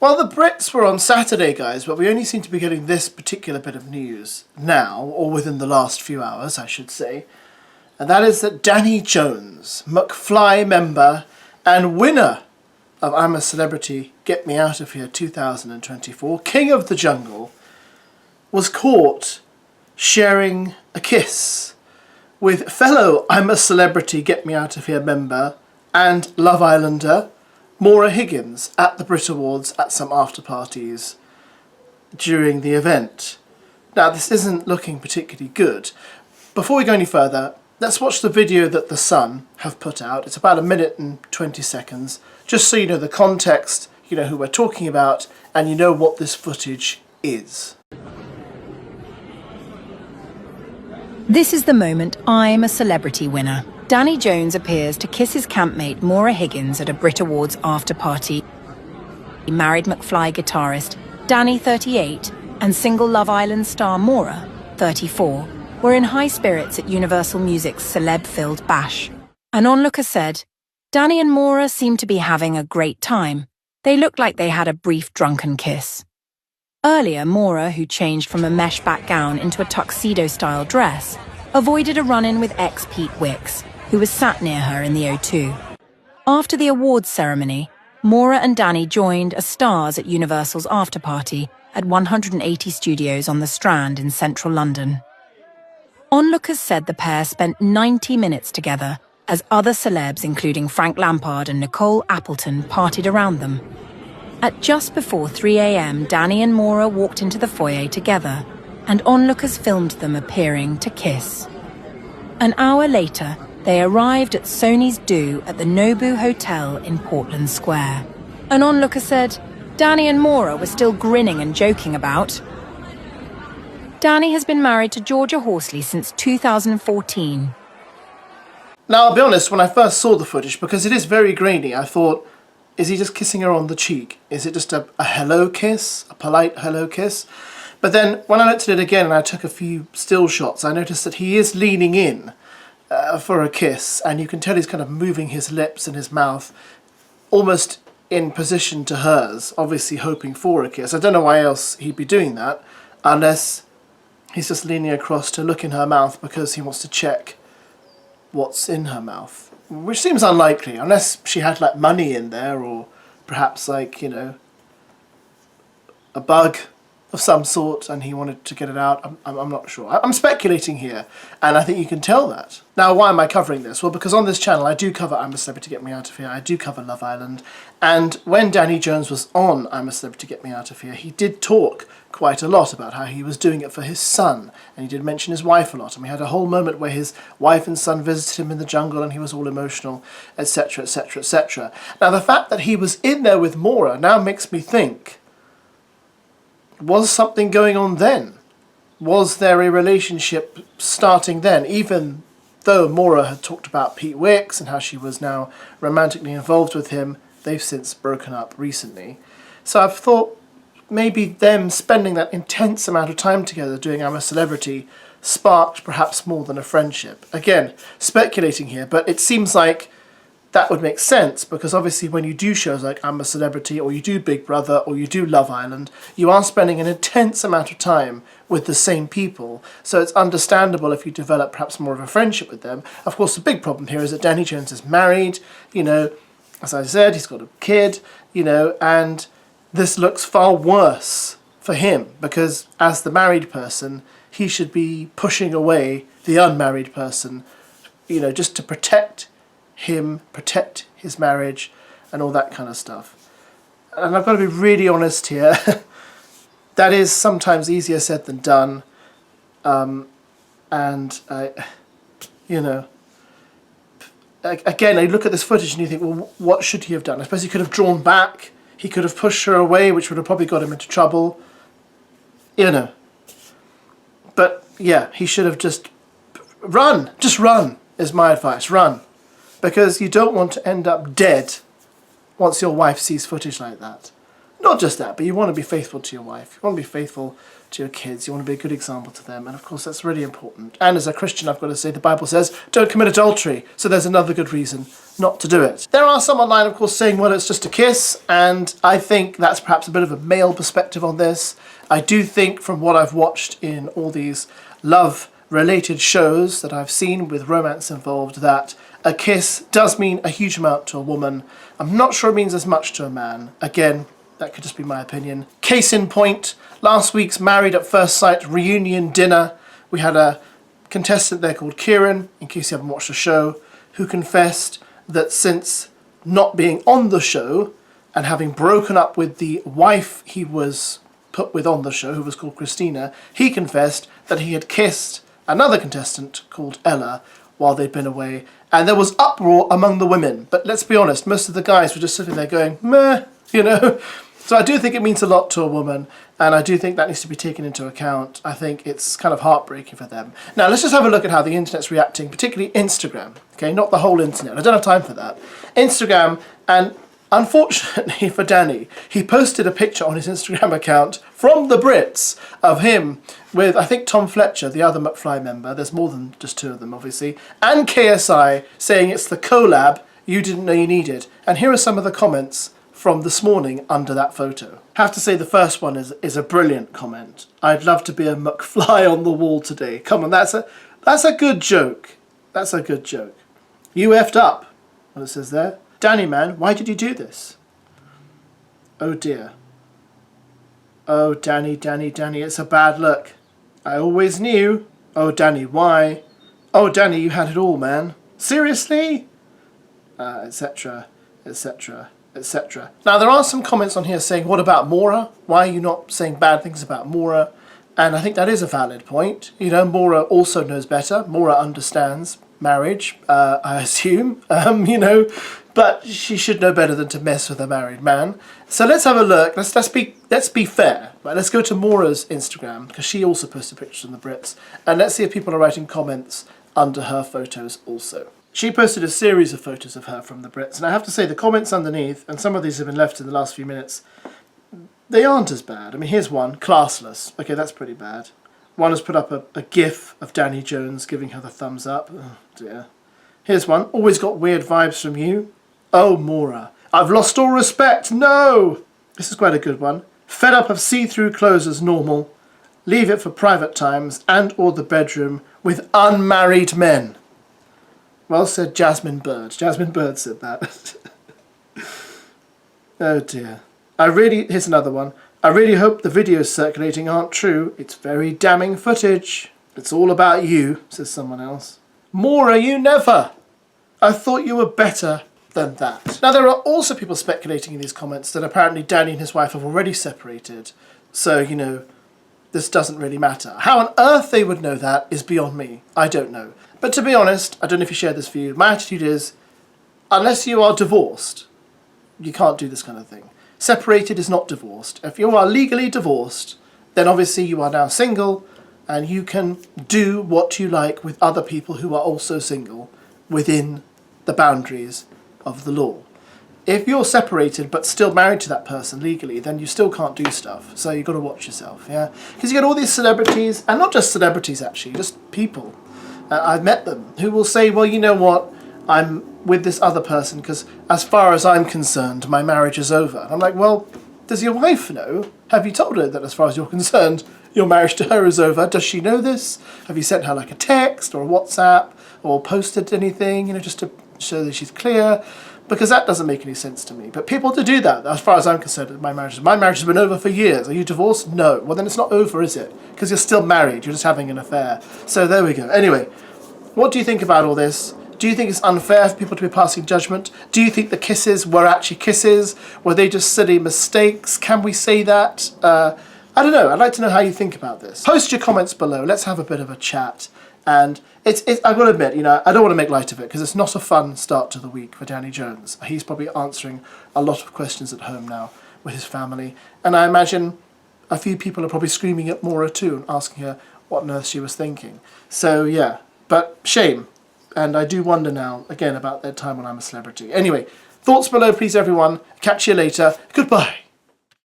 Well, the Brits were on Saturday, guys, but we only seem to be getting this particular bit of news now, or within the last few hours, I should say. And that is that Danny Jones, McFly member and winner of I'm a Celebrity, Get Me Out of Here 2024, King of the Jungle, was caught sharing a kiss with fellow I'm a Celebrity, Get Me Out of Here member and Love Islander MAURA Higgins at the Brit Awards at some after parties during the event. Now, this isn't looking particularly good. Before we go any further, let's watch the video that The Sun have put out. It's about 1 minute and 20 seconds, just so you know the context, you know who we're talking about, and you know what this footage is. This is the moment I'm a Celebrity winner. Danny Jones appears to kiss his campmate MAURA Higgins at a Brit Awards after party. Married McFly guitarist Danny, 38, and single Love Island star MAURA, 34, were in high spirits at Universal Music's celeb-filled bash. An onlooker said, "Danny and MAURA seemed to be having a great time. They looked like they had a brief drunken kiss." Earlier, MAURA, who changed from a mesh back gown into a tuxedo-style dress, avoided a run-in with ex-Pete Wicks, who was sat near her in the O2. After the awards ceremony, MAURA and Danny joined as stars at Universal's after-party at 180 Studios on the Strand in central London. Onlookers said the pair spent 90 minutes together as other celebs, including Frank Lampard and Nicole Appleton, partied around them. At just before 3 a.m, Danny and MAURA walked into the foyer together, and onlookers filmed them appearing to kiss. An hour later, they arrived at Sony's Do at the Nobu Hotel in Portland Square. An onlooker said, "Danny and MAURA were still grinning and joking about." Danny has been married to Georgia Horsley since 2014. Now, I'll be honest, when I first saw the footage, because it is very grainy, I thought, is he just kissing her on the cheek? Is it just a hello kiss, a polite hello kiss? But then, when I looked at it again and I took a few still shots, I noticed that he is leaning in for a kiss, and you can tell he's kind of moving his lips and his mouth almost in position to hers, obviously hoping for a kiss. I don't know why else he'd be doing that, unless he's just leaning across to look in her mouth because he wants to check what's in her mouth. Which seems unlikely, unless she had like money in there, or perhaps like, you know, a bug of some sort and he wanted to get it out. I'm not sure. I'm speculating here, and I think you can tell that. Now, why am I covering this? Well, because on this channel I do cover I'm a Celebrity, Get Me Out of Here, I do cover Love Island, and when Danny Jones was on I'm a Celebrity, Get Me Out of Here, he did talk quite a lot about how he was doing it for his son, and he did mention his wife a lot, and we had a whole moment where his wife and son visited him in the jungle and he was all emotional, etc, etc, etc. Now, the fact that he was in there with MAURA now makes me think, was something going on then? Was there a relationship starting then, even though MAURA had talked about Pete Wicks and how she was now romantically involved with him? They've since broken up recently. So I've thought maybe them spending that intense amount of time together doing I'm a Celebrity sparked perhaps more than a friendship. Again, speculating here, but it seems like that would make sense, because obviously when you do shows like I'm a Celebrity, or you do Big Brother, or you do Love Island, you are spending an intense amount of time with the same people, so it's understandable if you develop perhaps more of a friendship with them. Of course, the big problem here is that Danny Jones is married, you know, as I said, he's got a kid, you know, and this looks far worse for him, because as the married person, he should be pushing away the unmarried person, you know, just to protect him, protect his marriage, and all that kind of stuff. And I've got to be really honest here, that is sometimes easier said than done, and you know, again, I look at this footage and you think, well, what should he have done? I suppose he could have drawn back, he could have pushed her away, which would have probably got him into trouble, you know. But yeah, he should have just run is my advice, run. Because you don't want to end up dead once your wife sees footage like that. Not just that, but you want to be faithful to your wife. You want to be faithful to your kids. You want to be a good example to them. And of course, that's really important. And as a Christian, I've got to say, the Bible says, don't commit adultery. So there's another good reason not to do it. There are some online, of course, saying, well, it's just a kiss. And I think that's perhaps a bit of a male perspective on this. I do think from what I've watched in all these love-related shows that I've seen with romance involved, that a kiss does mean a huge amount to a woman. I'm not sure it means as much to a man. Again, that could just be my opinion. Case in point, last week's Married at First Sight reunion dinner, we had a contestant there called Kieran, in case you haven't watched the show, who confessed that since not being on the show and having broken up with the wife he was put with on the show, who was called Christina, he confessed that he had kissed another contestant called Ella while they'd been away. And there was uproar among the women. But let's be honest, most of the guys were just sitting there going, meh, you know. So I do think it means a lot to a woman, and I do think that needs to be taken into account. I think it's kind of heartbreaking for them. Now, let's just have a look at how the internet's reacting, particularly Instagram, okay? Not the whole internet. I don't have time for that. Instagram, and unfortunately for Danny, he posted a picture on his Instagram account from the Brits of him with, I think, Tom Fletcher, the other McFly member. There's more than just two of them, obviously. And KSI saying it's the collab you didn't know you needed. And here are some of the comments from this morning under that photo. I have to say the first one is a brilliant comment. I'd love to be a McFly on the wall today. Come on, that's a good joke. That's a good joke. You effed up, what it says there. Danny, man, why did you do this? Oh dear. Oh, Danny, it's a bad look. I always knew. Oh, Danny, why? Oh, Danny, you had it all, man. Seriously? Etc., etc., etc. Now, there are some comments on here saying, what about MAURA? Why are you not saying bad things about MAURA? And I think that is a valid point. You know, MAURA also knows better. MAURA understands marriage, I assume, you know, but she should know better than to mess with a married man. So let's have a look. Let's be fair. Right, let's go to MAURA's Instagram, because she also posted pictures on the Brits, and let's see if people are writing comments under her photos also. She posted a series of photos of her from the Brits, and I have to say the comments underneath, and some of these have been left in the last few minutes, they aren't as bad. I mean, here's one, classless. Okay, that's pretty bad. One has put up a gif of Danny Jones giving her the thumbs up. Oh dear. Here's one, always got weird vibes from you. Oh, MAURA, I've lost all respect, no! This is quite a good one. Fed up of see-through clothes as normal. Leave it for private times and or the bedroom with unmarried men. Well said, Jasmine Bird. Jasmine Bird said that. Oh dear. Here's another one. I really hope the videos circulating aren't true. It's very damning footage. It's all about you, says someone else. MAURA, you never. I thought you were better than that. Now, there are also people speculating in these comments that apparently Danny and his wife have already separated. So, you know, this doesn't really matter. How on earth they would know that is beyond me. I don't know. But to be honest, I don't know if you share this view, my attitude is, unless you are divorced, you can't do this kind of thing. Separated is not divorced. If you are legally divorced, then obviously you are now single, and you can do what you like with other people who are also single within the boundaries of the law. If you're separated but still married to that person legally, then you still can't do stuff. So you've got to watch yourself, yeah? Because you get all these celebrities, and not just celebrities actually, just people. I've met them who will say, well, you know what, I'm with this other person because as far as I'm concerned, my marriage is over. And I'm like, well, does your wife know? Have you told her that as far as you're concerned, your marriage to her is over? Does she know this? Have you sent her like a text or a WhatsApp or posted anything, you know, just to show that she's clear? Because that doesn't make any sense to me. But people to do that, as far as I'm concerned, my marriage has been over for years. Are you divorced? No. Well, then it's not over, is it? Because you're still married. You're just having an affair. So there we go. Anyway, what do you think about all this? Do you think it's unfair for people to be passing judgment? Do you think the kisses were actually kisses? Were they just silly mistakes? Can we say that? I don't know. I'd like to know how you think about this. Post your comments below. Let's have a bit of a chat. And it's I've got to admit, you know, I don't want to make light of it because it's not a fun start to the week for Danny Jones. He's probably answering a lot of questions at home now with his family. And I imagine a few people are probably screaming at MAURA too and asking her what on earth she was thinking. So, yeah. But shame. And I do wonder now, again, about that time when I'm a celebrity. Anyway, thoughts below, please, everyone. Catch you later. Goodbye.